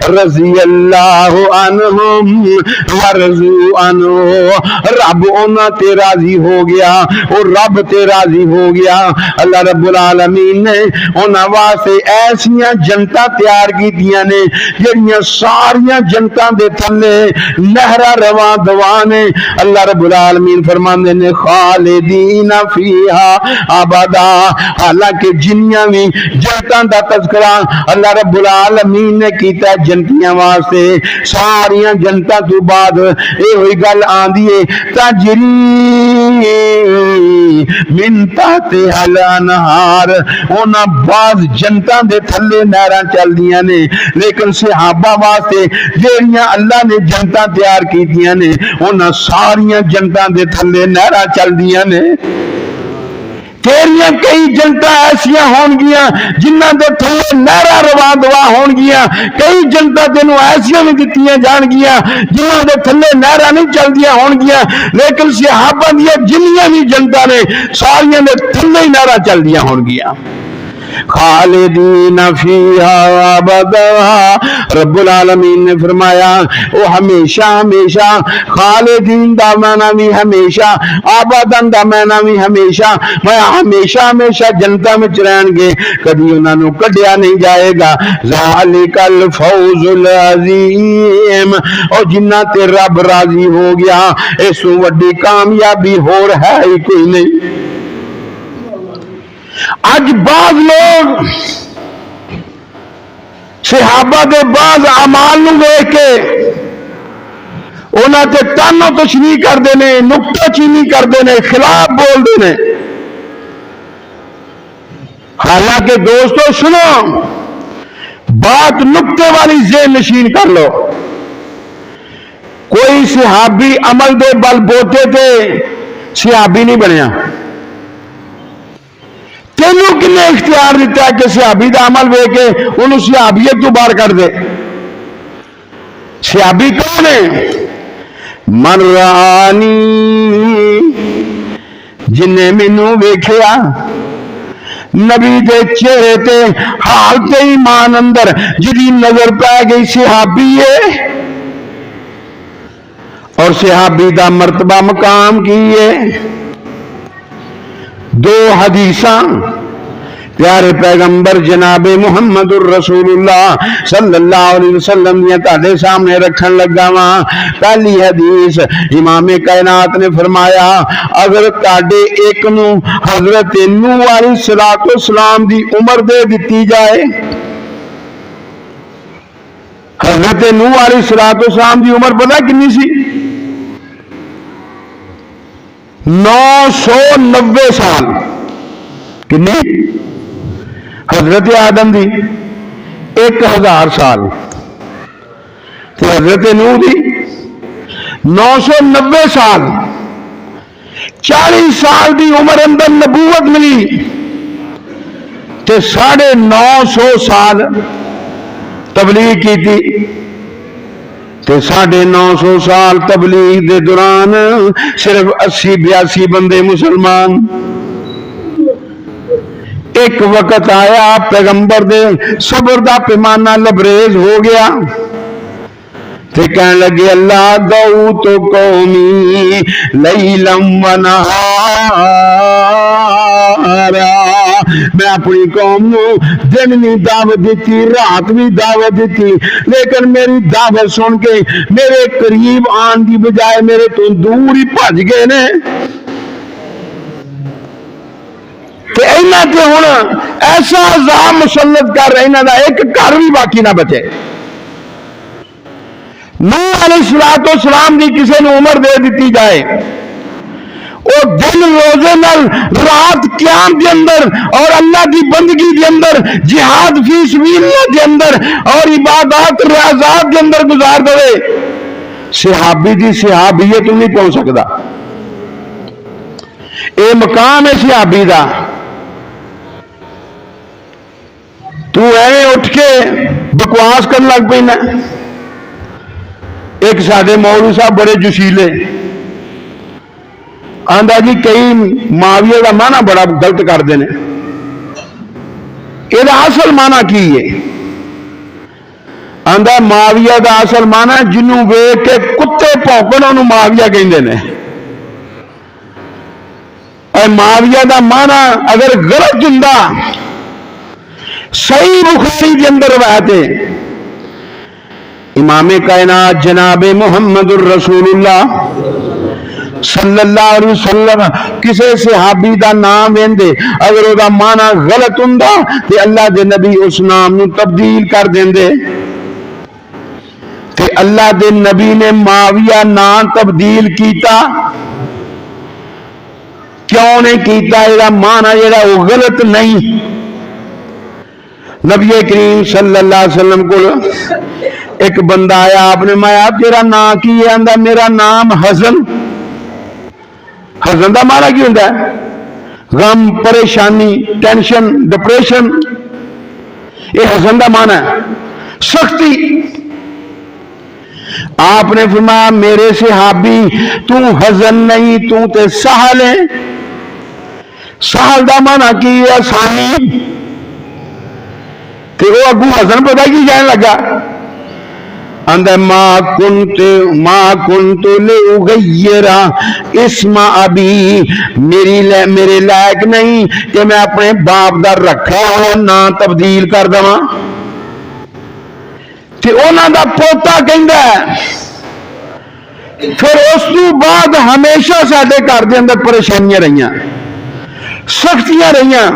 رضی اللہ عنہم ورضوا عنہ، رب انہاں تے راضی ہو گیا اور رب تے راضی ہو گیا۔ اللہ رب العالمین نے انہاں واسطے ایسیاں جنتاں تیار کیتیاں نے جڑیاں ساریاں جنتاں دے تھلے نہراں رواں دواں نے۔ اللہ رب العالمین فرماندے نے خالدین فیہا ابدا، حالانکہ جنیاں بھی جنتاں دا تذکرہ اللہ رب العالمین نے کیتا جنتیاں واسطے، ساریاں جنتاں تو بعد اے ہوئی گل آندی ہے تجری من تحتہا الانہار، انہاں بعض جنتاں دے تھلے نہراں چل دیاں نے، لیکن صحابہ واسطے جیڑیاں اللہ نے جنتاں تیار کیتیاں نے انہاں ساریاں جنتاں دے تھلے نہراں چل دیاں نے۔ تیریاں کئی جنتاں ایسیاں ہون گیاں جنہاں دے تھلے نہراں رواں دواں ہون گیاں، کئی جنتاں تینوں ایسیاں بھی دتیاں جان گیاں جنہاں دے تھلے نہراں نہیں چل دیاں ہون گیاں، لیکن صحابہ دیاں جنیاں بھی جنتاں نے ساریاں دے تھلے ہی نہراں چل دیاں ہون گیاں۔ خالدین فیہا ابدا، رب العالمین نے فرمایا وہ ہمیشہ ہمیشہ، خالدین دا معنی بھی ہمیشہ، آبادن دا معنی بھی ہمیشہ، میں ہمیشہ ہمیشہ جنتا میں رہن گے، کبھی انہاں نو کڈیا نہیں جائے گا۔ ذالک الفوز العظیم، اور جنہ تے رب راضی ہو گیا اس تو وڈی کامیابی ہور ہے ہی کوئی نہیں۔ اج بعض لوگ صحابہ دے بعض اعمال نو دیکھ کے انہاں تے تن و تشریح کردے نے، نکتہ چینی کردے نے، خلاف بول دے نے۔ حالانکہ دوستو سنو، بات نکتے والی ذہن نشین کر لو، کوئی صحابی عمل دے بل بوتے تے صحابی نہیں بنیا۔ تینوں کنے اختیار دیتا ہے کہ صحابی دا عمل وے کے انہوں صحابیت تو باہر کر دے؟ صحابی کون ہے؟ من رانی، جن نے مینوں ویکھیا نبی دے چہرے تے حال تے ایمان اندر جدی نظر پہ گئی صحابی ہے، اور صحابی دا مرتبہ مقام کی ہے۔ دو حدیثاں پیارے پیغمبر جناب محمد الرسول اللہ صلی اللہ علیہ وسلم نے تہاڈے سامنے رکھن لگا وا۔ پہلی حدیث امام کائنات نے فرمایا اگر تہاڈے ایک نو حضرت نوح علیہ السلام دی عمر دے دتی جائے، حضرت نوح علیہ السلام دی عمر پتہ کنی سی؟ 990 سال۔ کنی؟ حضرت آدم دی 1000 سال، تو حضرت نوح دی 990 سال۔ 40 سال دی عمر اندر نبوت ملی تے 950 سال تبلیغ کی تھی، تے 950 سال تبلیغ دے دوران صرف 80-82 بندے مسلمان۔ ایک وقت آیا پیغمبر دے صبر دا پیمانہ لبریز ہو گیا، تے کہنے لگے اللہ دعوت قومی لیلم و نہارا، میں اپنی قوم نو دن بھی دعوت دیتی رات بھی دعوت دیتی، لیکن میری دعوت سن کے میرے قریب آن دی بجائے میرے تو دور ہی بھج گئے نے۔ کہ اینا تے ہونا ایسا عذاب مسلط کر رہے اینا دا ایک گھر بھی باقی نہ بچے۔ نوح علیہ السلام دی کسی نے عمر دے دیتی جائے، وہ دن روزے نال رات قیام دے اندر اور اللہ کی بندگی دے اندر جہاد فی سبیل اللہ دے اندر اور عبادات ریاضات دے اندر گزار دے، صحابی دی صحابیت نہیں پہنچ سکتا۔ اے مقام ہے صحابی دا۔ تو ایویں اٹھ کے بکواس کرنے لگ پئی نا۔ ایک سادے مولوی صاحب بڑے جسیلے آندا جی کئی معاویہ کا معنی بڑا غلط کرتے ہیں، یہ اصل معنی کی ہے؟ آندا معاویہ دا اصل مانا جنوں ویکھ کے کتے بھونکن انہوں معاویہ کہندے نے. اور معاویہ دا مانا اگر غلط ہوندا صحیح بخاری کے اندر روایت ہے امام کائنات جناب محمد الرسول اللہ صلی اللہ علیہ وسلم کسی صحابی دا نام ویندے اگر او دا مانا غلط ہوندا تے اللہ دے نبی اس نام نو تبدیل کر دیندے تے اللہ دے نبی نے معاویہ نام تبدیل کیتا کیوں نے کیتا یہ مانا جڑا وہ غلط نہیں. نبی کریم صلی اللہ علیہ وسلم کو ایک بندہ آیا آپ نے مایا تیرا نام کی ہے آندا میرا نام حزن. حزن دا مانا کی ہوندا ہے غم پریشانی ٹینشن ڈپریشن یہ حزن دا مانا ہے سختی. آپ نے فرمایا میرے صحابی تو حزن نہیں تو تے سہل ہے. سہل دا مانا کی ہے آسانی تے وہ اگو حزن پتہ کی جان لگا اندر ما کنت لأغیرا اسم ابی میرے لائق نہیں کہ میں اپنے باپ دا رکھا ہوا نہ تبدیل کر دواں تے انہاں دا پوتا کہندا ہے. پھر اس تو بعد ہمیشہ ساڈے گھر دے اندر پریشانیاں رہیاں سختیاں رہیاں.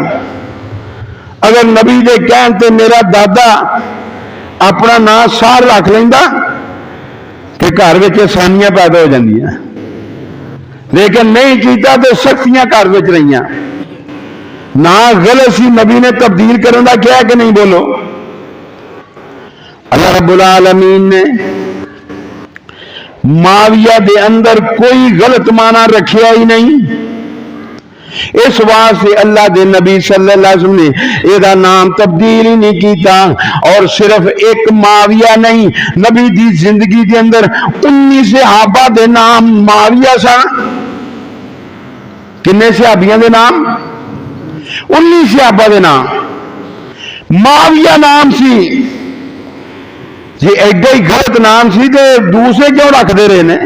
اگر نبی دے کہن تے میرا دادا اپنا نام سار رکھ لیندا تے گھر وچ آسانیاں پیدا ہو جاندیاں لیکن نہیں کیتا تے سختیاں گھر وچ رہیاں. نہ غلط سی نبی نے تبدیل کرن دا کیا کہ نہیں بولو. اللہ رب العالمین نے معاویہ دے اندر کوئی غلط معنی رکھیا ہی نہیں. اس واسطے اللہ دے نبی صلی اللہ علیہ وسلم نے یہ نام تبدیل ہی نہیں کیتا. اور صرف ایک معاویہ نہیں نبی دی زندگی دے اندر 19 صحابہ دے نام معاویہ سن. کنے صحابیاں دے نام 19 صحابہ دے نام معاویہ نام سی. یہ ایڈا ہی غلط نام سی تے دوسرے کیوں رکھ دے رہے نے.